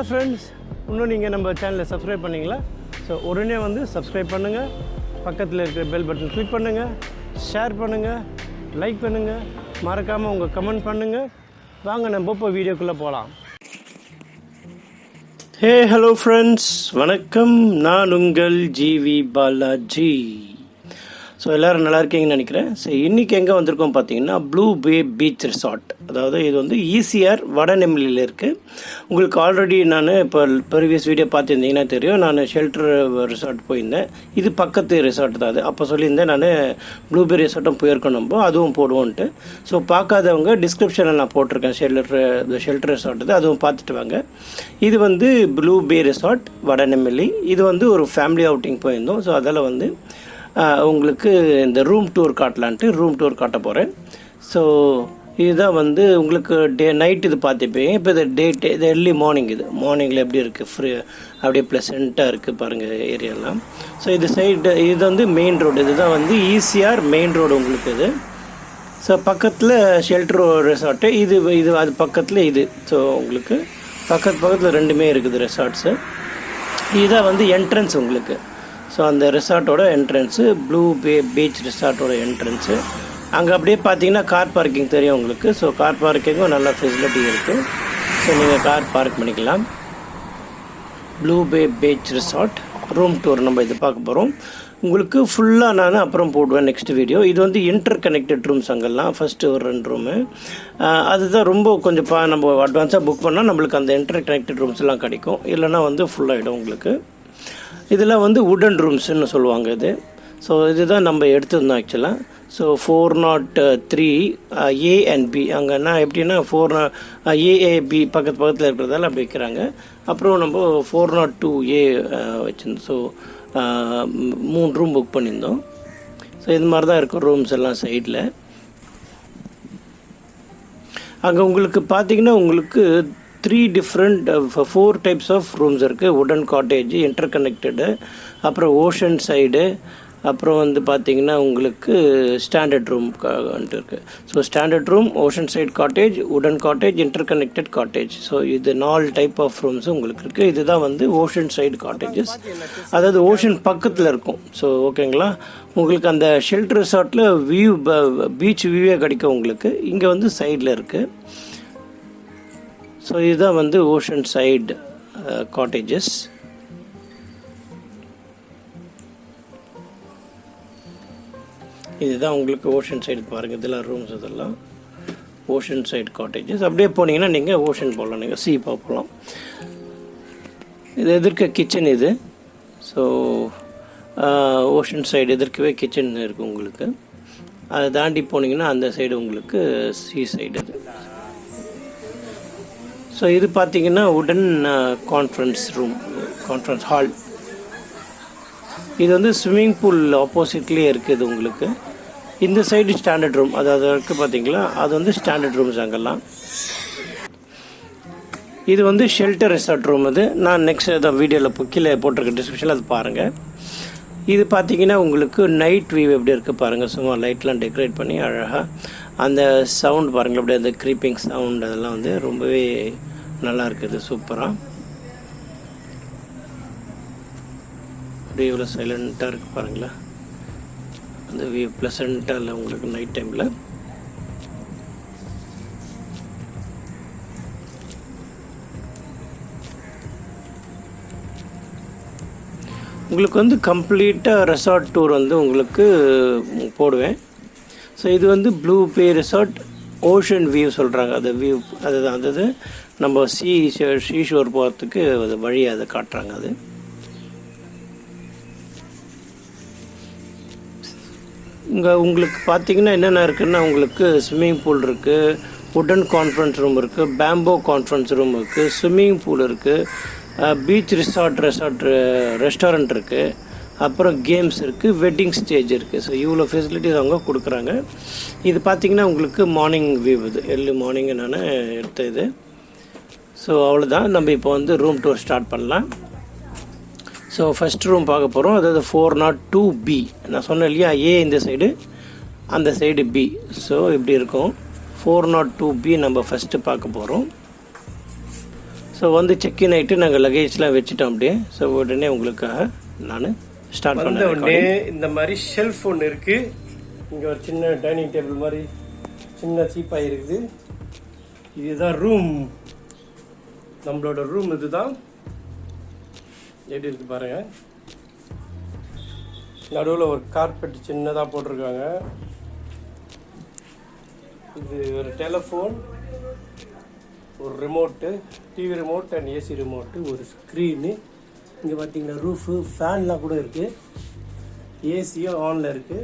Hello friends, இன்னும் நீங்கள் நம்ம சேனலை சப்ஸ்கிரைப் பண்ணிங்களா? ஸோ உடனே வந்து சப்ஸ்கிரைப் பண்ணுங்கள், பக்கத்தில் இருக்கிற பெல் பட்டன் கிளிக் பண்ணுங்கள், ஷேர் பண்ணுங்கள், லைக் பண்ணுங்கள், மறக்காமல் உங்கள் கமெண்ட் பண்ணுங்கள். வாங்க நம்ம இப்போ வீடியோக்குள்ளே போகலாம். ஹலோ ஃப்ரெண்ட்ஸ், வணக்கம். நான் உங்கள் gvbalajeee. ஸோ எல்லோரும் நல்லா இருக்கீங்கன்னு நினைக்கிறேன். ஸோ இன்றைக்கி எங்கே வந்திருக்கோம் பார்த்தீங்கன்னா, ப்ளூ பே பீச் ரிசார்ட். அதாவது இது வந்து ECR வட நெம்மிலியில் இருக்குது. உங்களுக்கு ஆல்ரெடி நான் இப்போ ப்ரீவியஸ் வீடியோ பார்த்துருந்தீங்கன்னா தெரியும், நான் ஷெல்டர் ரிசார்ட் போயிருந்தேன். இது பக்கத்து ரிசார்ட் தான் அது. அப்போ சொல்லியிருந்தேன் நான் ப்ளூ பே ரிசார்ட்டும் போயிருக்கணும், அதுவும் போடுவோன்ட்டு. ஸோ பார்க்காதவங்க டிஸ்கிரிப்ஷனில் நான் போட்டிருக்கேன் ஷெல்டர் ரிசார்ட் இது, அதுவும் பார்த்துட்டு வாங்க. இது வந்து ப்ளூ பே ரிசார்ட் வட நெம்மிலி. இது வந்து ஒரு ஃபேமிலி அவுட்டிங் போயிருந்தோம். ஸோ அதில் வந்து உங்களுக்கு இந்த ரூம் டூர் காட்ட போகிறேன். ஸோ இதுதான் வந்து உங்களுக்கு நைட் இது பார்த்துப்பீங்க. இப்போ இது எர்லி மார்னிங். இது மார்னிங்கில் எப்படி இருக்குது, ஃப்ரீ அப்படியே ப்ளசண்ட்டாக இருக்குது பாருங்கள் ஏரியாலாம். ஸோ இது வந்து மெயின் ரோடு. இதுதான் வந்து ECR மெயின் ரோடு உங்களுக்கு இது. ஸோ பக்கத்தில் ஷெல்டர் ரெசார்ட்டு இது அது பக்கத்தில் இது. ஸோ உங்களுக்கு பக்கத்தில் ரெண்டுமே இருக்குது ரெசார்ட்ஸு. இதுதான் வந்து என்ட்ரன்ஸ் உங்களுக்கு. ஸோ அந்த ரெசார்ட்டோட என்ட்ரன்ஸு, ப்ளூ பே பீச் ரிசார்ட்டோட என்ட்ரன்ஸு. அங்கே அப்படியே பார்த்தீங்கன்னா கார் பார்க்கிங் தெரியும் உங்களுக்கு. ஸோ கார் பார்க்கிங்கும் நல்ல ஃபெசிலிட்டி இருக்குது. ஸோ நீங்கள் கார் பார்க் பண்ணிக்கலாம். ப்ளூ பே பீச் ரிசார்ட் ரூம் டூர் நம்ம இது பார்க்க போகிறோம். உங்களுக்கு ஃபுல்லாக நான் அப்புறம் போடுவேன் நெக்ஸ்ட் வீடியோ. இது வந்து இன்டர் கனெக்டட் ரூம்ஸ். அங்கெல்லாம் ஃபஸ்ட்டு ஒரு 2 ரூமு. அதுதான் ரொம்ப கொஞ்சம் நம்ம அட்வான்ஸாக புக் பண்ணால் நம்மளுக்கு அந்த இன்டர் கனெக்டட் ரூம்ஸ்லாம் கிடைக்கும். இல்லைனா வந்து ஃபுல்லாகிடும் உங்களுக்கு. இதில் வந்து வுடன் ரூம்ஸ்ன்னு சொல்லுவாங்க இது. ஸோ இதுதான் நம்ம எடுத்துருந்தோம் ஆக்சுவலாக. So 403 A and B. அங்கன்னா எப்படின்னா 4AAB பக்கத்தில் இருக்கிறதால அப்படி வைக்கிறாங்க. அப்புறம் நம்ம 402A வச்சுருந்தோம். ஸோ 3 ரூம் புக் பண்ணியிருந்தோம். ஸோ இது மாதிரி தான் இருக்கும் ரூம்ஸ் எல்லாம் சைடில். அங்கே உங்களுக்கு பார்த்தீங்கன்னா உங்களுக்கு 4 டைப்ஸ் ஆஃப் ரூம்ஸ் இருக்குது. வுடன் காட்டேஜ், இன்டர் கனெக்டடு, அப்புறம் ஓஷன் சைடு, அப்புறம் வந்து பார்த்திங்கன்னா உங்களுக்கு ஸ்டாண்டர்ட் ரூம் இருக்குது. So standard room, ocean side cottage, wooden cottage, interconnected cottage. So இது 4 டைப் ஆஃப் ரூம்ஸ் உங்களுக்கு இருக்குது. இதுதான் வந்து ஓஷன் சைடு காட்டேஜஸ், அதாவது ஓஷன் பக்கத்தில் இருக்கும். ஸோ ஓகேங்களா, உங்களுக்கு அந்த ஷெல்டர் ரிசார்ட்டில் பீச் வியூவே கிடைக்கும் உங்களுக்கு. இங்கே வந்து சைடில் இருக்குது. ஸோ இதுதான் வந்து ஓஷன் சைடு காட்டேஜஸ். இதுதான் உங்களுக்கு ஓஷன் சைடு பாருங்கள். இதெல்லாம் ரூம்ஸ், இதெல்லாம் ஓஷன் சைடு காட்டேஜஸ். அப்படியே போனீங்கன்னா நீங்கள் ஓஷன் போகலாம், நீங்கள் சீப்பாக போகலாம். இது எதிர்க்க கிச்சன் இது. ஸோ ஓஷன் சைடு எதிர்க்கவே கிச்சன் இருக்குது உங்களுக்கு. அதை தாண்டி போனீங்கன்னா அந்த சைடு உங்களுக்கு சீ சைடு இது. ஸோ இது பார்த்தீங்கன்னா வுடன் கான்ஃபரன்ஸ் ரூம், கான்ஃபரன்ஸ் ஹால். இது வந்து ஸ்விம்மிங் பூல் ஆப்போசிட்லேயே இருக்குது உங்களுக்கு. இந்த சைடு ஸ்டாண்டர்ட் ரூம், அதாவது இருக்குது பார்த்தீங்களா, அது வந்து ஸ்டாண்டர்ட் ரூம்ஸ் அங்கெல்லாம். இது வந்து ஷெல்டர் ரிசார்ட் ரூம். இது நான் நெக்ஸ்ட் ஏதாவது வீடியோவில் கீழே போட்டிருக்க டிஸ்கிரிப்ஷனில் அது பாருங்கள். இது பார்த்தீங்கன்னா உங்களுக்கு நைட் வியூ எப்படி இருக்குது பாருங்கள். சும்மா லைட்லாம் டெக்கரேட் பண்ணி அழகாக அந்த சவுண்ட் பாருங்கள், அப்படியே அந்த க்ரீப்பிங் சவுண்ட் அதெல்லாம் வந்து ரொம்பவே நல்லா இருக்குது, சூப்பராக. அப்படியே இவ்வளோ சைலண்ட்டாக இருக்குது பாருங்களேன். அந்த வியூ ப்ளசண்ட்டாக இல்லை உங்களுக்கு நைட் டைமில். உங்களுக்கு வந்து கம்ப்ளீட்டாக ரெசார்ட் டூர் வந்து உங்களுக்கு போடுவேன். ஸோ இது வந்து ப்ளூ பே ரிசார்ட் ஓஷன் வியூ சொல்கிறாங்க. அது வியூ அதுதான், அது நம்ம சீஷோர் போகிறதுக்கு அது வழி அதை காட்டுறாங்க. அது இங்கே உங்களுக்கு பார்த்தீங்கன்னா என்னென்ன இருக்குதுன்னா, உங்களுக்கு ஸ்விம்மிங் பூல் இருக்குது, வுடன் கான்ஃபரன்ஸ் ரூம் இருக்குது, பேம்போ கான்ஃபரன்ஸ் ரூம் இருக்குது, ஸ்விம்மிங் பூல் இருக்குது, பீச் ரெஸ்டாரண்ட் இருக்குது, அப்புறம் கேம்ஸ் இருக்குது, வெட்டிங் ஸ்டேஜ் இருக்குது. ஸோ இவ்வளோ ஃபெசிலிட்டிஸ் அவங்க கொடுக்குறாங்க. இது பார்த்திங்கன்னா உங்களுக்கு மார்னிங் வியூ, இது எர்லி மார்னிங் நான் எடுத்த இது. ஸோ அவ்வளோதான். நம்ம இப்போ வந்து ரூம் டூர் ஸ்டார்ட் பண்ணலாம். ஸோ ஃபஸ்ட் ரூம் பார்க்க போகிறோம். அதாவது 402B. நான் சொன்னேன் இல்லையா, A இந்த சைடு, அந்த சைடு B. ஸோ இப்படி இருக்கும். 402B நம்ம ஃபஸ்ட்டு பார்க்க போகிறோம். ஸோ வந்து செக்இன் ஆகிட்டு நாங்கள் லக்கேஜ்லாம் வச்சுட்டோம் அப்படியே. ஸோ உடனே உங்களுக்காக நான் ஸ்டார்ட் பண்ண உடனே இந்த மாதிரி ஷெல்ஃப் ஒன்று இருக்குது. இங்கே ஒரு சின்ன டைனிங் டேபிள் மாதிரி சின்ன சீப்பாக இருக்குது. இதுதான் ரூம், நம்மளோட ரூம். இதுதான் எப்படி இருக்குது பாருங்கள். நடுவில் ஒரு கார்பெட் சின்னதாக போட்டிருக்காங்க. இது ஒரு டெலிஃபோன், ஒரு remote, TV remote and AC remote, ஒரு ஸ்க்ரீனு. இங்கே பார்த்தீங்கன்னா ரூஃபு, ஃபேன்லாம் கூட இருக்குது. ஏசியும் ஆனில் இருக்குது.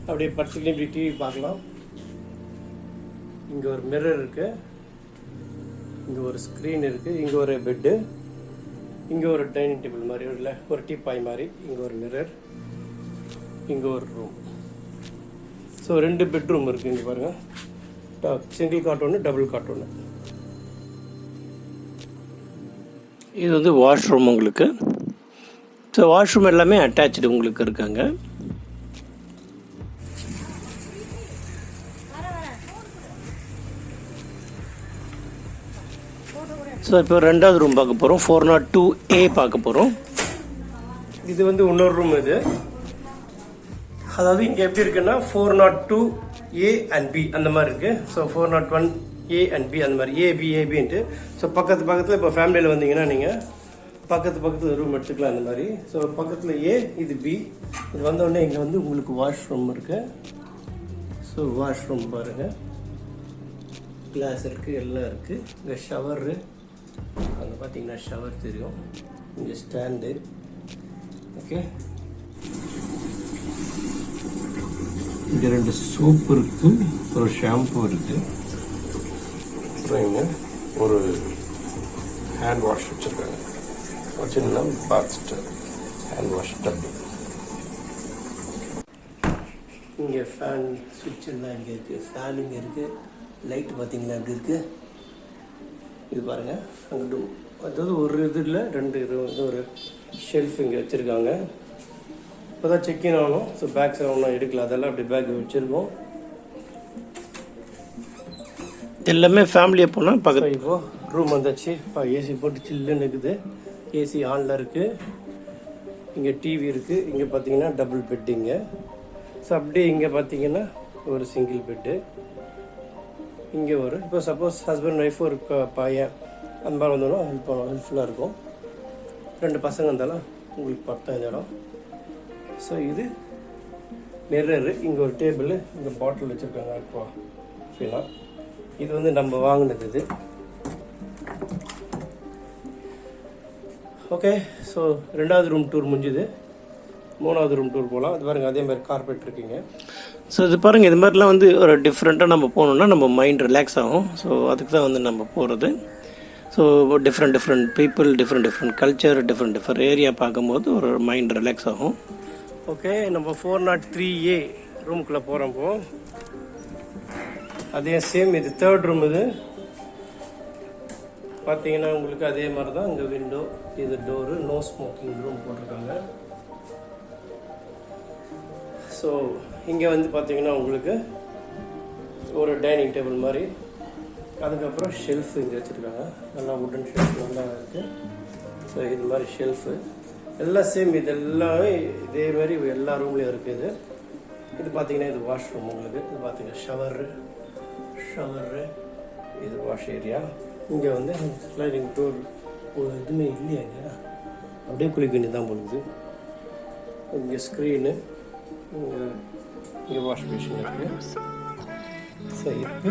அப்படியே படுத்துக்கிட்டு இப்படி டிவி பார்க்கலாம். இங்கே ஒரு மிரர் இருக்குது, இங்கே ஒரு ஸ்க்ரீன் இருக்குது, இங்கே ஒரு பெட்டு, இங்கே ஒரு டைனிங் டேபிள் மாதிரி இல்லை ஒரு டீப்பாய் மாதிரி, இங்கே ஒரு மிரர், இங்கே ஒரு ரூம். ஸோ 2 பெட்ரூம் இருக்குது. இங்கே பாருங்கள், சிங்கிள் காட் ஒன்று, டபுள் காட் ஒன்று. இது வந்து வாஷ்ரூம் உங்களுக்கு. ஸோ வாஷ்ரூம் எல்லாமே அட்டாச்சு உங்களுக்கு இருக்காங்க. ஸோ இப்போ 2வது ரூம் பார்க்க போகிறோம். 402A பார்க்க போகிறோம். இது வந்து இன்னொரு ரூம். இது அதாவது இங்கே எப்படி இருக்குன்னா 402A and B அந்த மாதிரி இருக்குது. ஸோ 401A and B அந்த மாதிரி ஏபின்ட்டு. ஸோ பக்கத்தில் இப்போ ஃபேமிலியில் வந்தீங்கன்னா நீங்கள் பக்கத்தில் ரூம் எடுத்துக்கலாம் அந்த மாதிரி. ஸோ பக்கத்தில் A, இது B. இது வந்தோடனே இங்கே வந்து உங்களுக்கு வாஷ்ரூம் இருக்குது. ஸோ வாஷ்ரூம் பாருங்கள், கிளாஸ் இருக்குது, எல்லாம் இருக்குது. இங்கே ஷவரு, அங்கே பார்த்தீங்கன்னா ஷவர் தெரியும். இங்கே ஸ்டாண்டு. ஓகே, இங்கே 2 சோப்பு இருக்குது, ஒரு ஷாம்பு இருக்குது, அப்புறம் இங்கே ஒரு ஹேண்ட் வாஷ் வச்சுருக்காங்க, ஒரு சின்ன பாத் ஹேண்ட் வாஷ் டப்பு. இங்கே ஃபேன் சுவிட்ச் எல்லாம் இங்கே இருக்குது. ஃபேன் இங்கே இருக்குது. லைட் பார்த்தீங்களா எப்படி இருக்குது. இது பாருங்கள், அங்கிட்டு அதாவது ஒரு இதில் 2 ஒரு ஷெல்ஃப் இங்கே வச்சுருக்காங்க. இப்போ தான் செக்இன் ஆகணும். ஸோ பேக்ஸ் ஒன்றும் எடுக்கல, அதெல்லாம் அப்படி பேக் வச்சுருக்கோம். எல்லாமே ஃபேமிலியாக போனால் பக்கத்தில். இப்போது ரூம் வந்தாச்சு. இப்போ ஏசி போட்டு சில்லுன்னு இருக்குது. ஏசி ஆனில் இருக்குது. இங்கே டிவி இருக்குது. இங்கே பார்த்தீங்கன்னா டபுள் பெட்டுங்க. ஸோ அப்படியே இங்கே பார்த்தீங்கன்னா ஒரு சிங்கிள் பெட்டு. இங்கே ஒரு இப்போ சப்போஸ் ஹஸ்பண்ட் ஒய்ஃப் ஒரு பையன் அந்த மாதிரி வந்தோன்னா ஹெல்ப்ஃபுல்லாக இருக்கும். 2 பசங்க இருந்தாலும் உங்களுக்கு பட்டம் இந்த இடம். ஸோ இது மிரரு, இங்கே ஒரு டேபிள், இங்கே பாட்டில் வச்சுருக்காங்க இப்போ ஃபீலாக. இது வந்து நம்ம வாங்கினது இது. ஓகே, ஸோ 2வது ரூம் டூர் முடிஞ்சுது. 3வது ரூம் டூர் போகலாம். அது பாருங்கள், அதே மாதிரி கார்பெட் இருக்குங்க. ஸோ இது பாருங்கள், இது மாதிரிலாம் வந்து ஒரு டிஃப்ரெண்ட்டாக நம்ம போகணுன்னா நம்ம மைண்ட் ரிலாக்ஸ் ஆகும். ஸோ அதுக்கு தான் வந்து நம்ம போகிறது. So different people, different culture, different area பார்க்கும்போது ஒரு மைண்ட் ரிலாக்ஸ் ஆகும். ஓகே, நம்ம 403A ரூமுக்குள்ளே போகிறப்போ அதே சேம். இது 3rd ரூம். இது பார்த்தீங்கன்னா உங்களுக்கு அதே மாதிரி தான். இங்கே விண்டோ, இது டோரு, நோ ஸ்மோக்கிங் ரூம் போட்டிருக்காங்க. ஸோ இங்கே வந்து பார்த்தீங்கன்னா உங்களுக்கு ஒரு டைனிங் டேபிள் மாதிரி, அதுக்கப்புறம் ஷெல்ஃபு இங்கே வச்சுருக்காங்க. நல்லா வுட்டன் ஷெல்ஃப் நல்லா இருக்குது. ஸோ இது மாதிரி ஷெல்ஃபு எல்லாம் சேம். இது எல்லாமே இதே மாதிரி எல்லா ரூம்லேயும் இருக்குது. இது பார்த்தீங்கன்னா இது வாஷ்ரூம் உங்களுக்கு. இது பார்த்தீங்கன்னா ஷவரு, இது வாஷ் ஏரியா. இங்கே வந்து ஸ்லைடிங் டோர் எதுவுமே இல்லையாங்க, அப்படியே குளிக்க வேண்டியது தான் போகுது. இங்கே ஸ்க்ரீனு, இங்கே வாஷ் மிஷின் இருக்குது. ஸோ இப்போ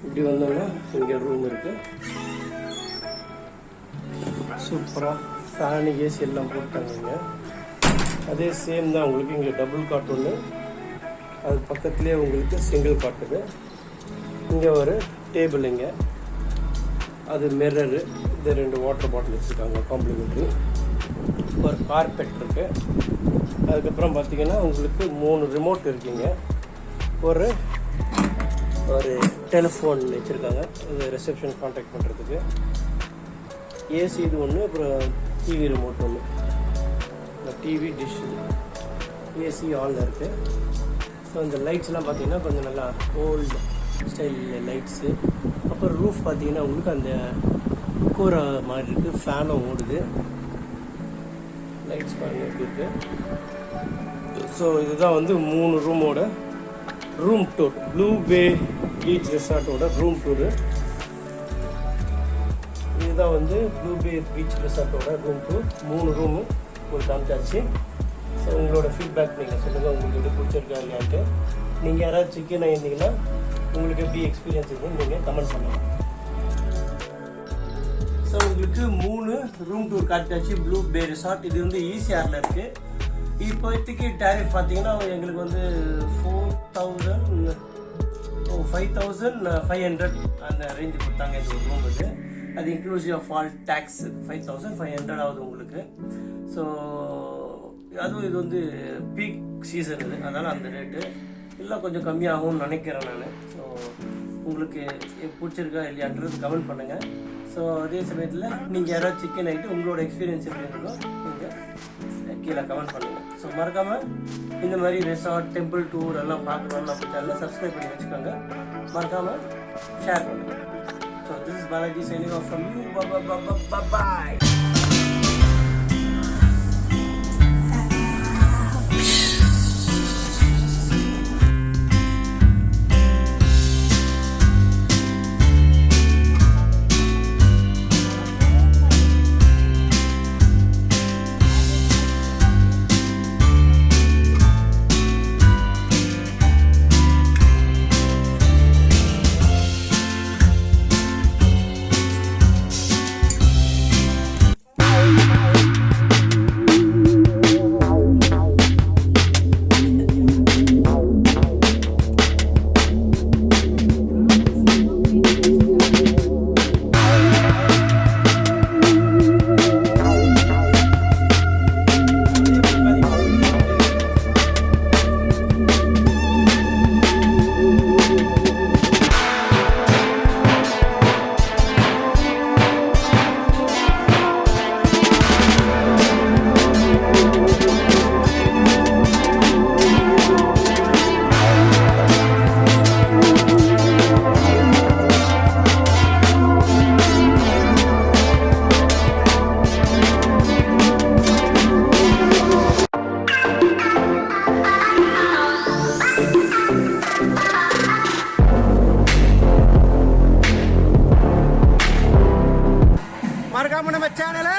இப்படி வந்தோம்னா இங்கே ரூம் இருக்குது. சூப்பராக ஃபேனு, ஏசி எல்லாம் போட்டாங்க இங்கே. அதே சேம் தான் உங்களுக்கு. இங்கே டபுள் காட் ஒன்று, அது பக்கத்துலேயே உங்களுக்கு சிங்கிள் காட்டுது. இங்கே ஒரு டேபிள், இங்கே அது மிரரு, இது 2 வாட்டர் பாட்டில் வச்சுருக்காங்க காம்ப்ளிமெண்ட்ரி. ஒரு கார்பெட் இருக்குது. அதுக்கப்புறம் பார்த்தீங்கன்னா உங்களுக்கு 3 ரிமோட் இருக்குங்க. ஒரு டெலிஃபோன் வச்சுருக்காங்க, இது ரிசப்ஷன் கான்டாக்ட் பண்ணுறதுக்கு. ஏசி இது ஒன்று, அப்புறம் டிவி ரிமோட் ஒன்று. டிவி டிஷ், ஏசி ஆனில் இருக்குது. ஸோ இந்த லைட்ஸ்லாம் பார்த்தீங்கன்னா கொஞ்சம் நல்லா ஓல்டு ஸ்டைல் லைட்ஸு. அப்புறம் ரூஃப் பார்த்தீங்கன்னா உங்களுக்கு அந்த கூரை மாதிரி இருக்குது, ஃபேனும் ஓடுது. லைட்ஸ் பாருங்கள் எப்படி இருக்குது. ஸோ இதுதான் வந்து 3 ரூமோட ரூம் டூர், ப்ளூ பே பீச் ரெசார்ட்டோட ரூம் டூரு. இதுதான் வந்து ப்ளூ பே பீச் ரெசார்ட்டோட ரூம் டூர். 3 ரூமு உங்களுக்கு காமிச்சாச்சு. ஸோ உங்களோட ஃபீட்பேக் நீங்கள் சொல்லுங்கள், உங்களுக்கு எப்படி பிடிச்சிருக்கா இல்லையான்ட்டு. நீங்கள் யாராவது சிக்கன் ஆகியிருந்தீங்கன்னா உங்களுக்கு எப்படி எக்ஸ்பீரியன்ஸ் இருக்குன்னு நீங்கள் கமெண்ட் பண்ணுங்கள். ஸோ உங்களுக்கு 3 ரூம் டூர் காட்டாச்சு ப்ளூ பே ரிசார்ட். இது வந்து ECRல இருக்குது. இப்போதைக்கு டேரிஃப் பார்த்தீங்கன்னா எங்களுக்கு வந்து 5,500 அந்த ரேஞ்சு கொடுத்தாங்க இந்த ஒரு ரூமுக்கு. அது இன்க்ளூசிவ் ஆஃப் ஆல் டேக்ஸ் 5,500 ஆகுது உங்களுக்கு. ஸோ அதுவும் இது வந்து பீக் சீசன் இது, அதனால் அந்த ரேட்டு இல்லை கொஞ்சம் கம்மியாகும்னு நினைக்கிறேன் நான். ஸோ உங்களுக்கு பிடிச்சிருக்கா இல்லையான்றது கமெண்ட் பண்ணுங்கள். ஸோ அதே சமயத்தில் நீங்கள் யாராவது சிக்கன் ஆகிட்டு உங்களோட எக்ஸ்பீரியன்ஸ் எப்படி இருந்தோ நீங்கள் கீழே கமெண்ட் பண்ணுங்கள். ஸோ மறக்காமல் இந்த மாதிரி ரெசார்ட், டெம்பிள் டூர் எல்லாம் பார்க்கணும்னு நம்ம சேனலில் சப்ஸ்கிரைப் பண்ணி வச்சுக்கோங்க. மறக்காமல் ஷேர் பண்ணுங்கள். So this is Balajee signing off from you. Bye. மறக்காம நம்ம சேனலை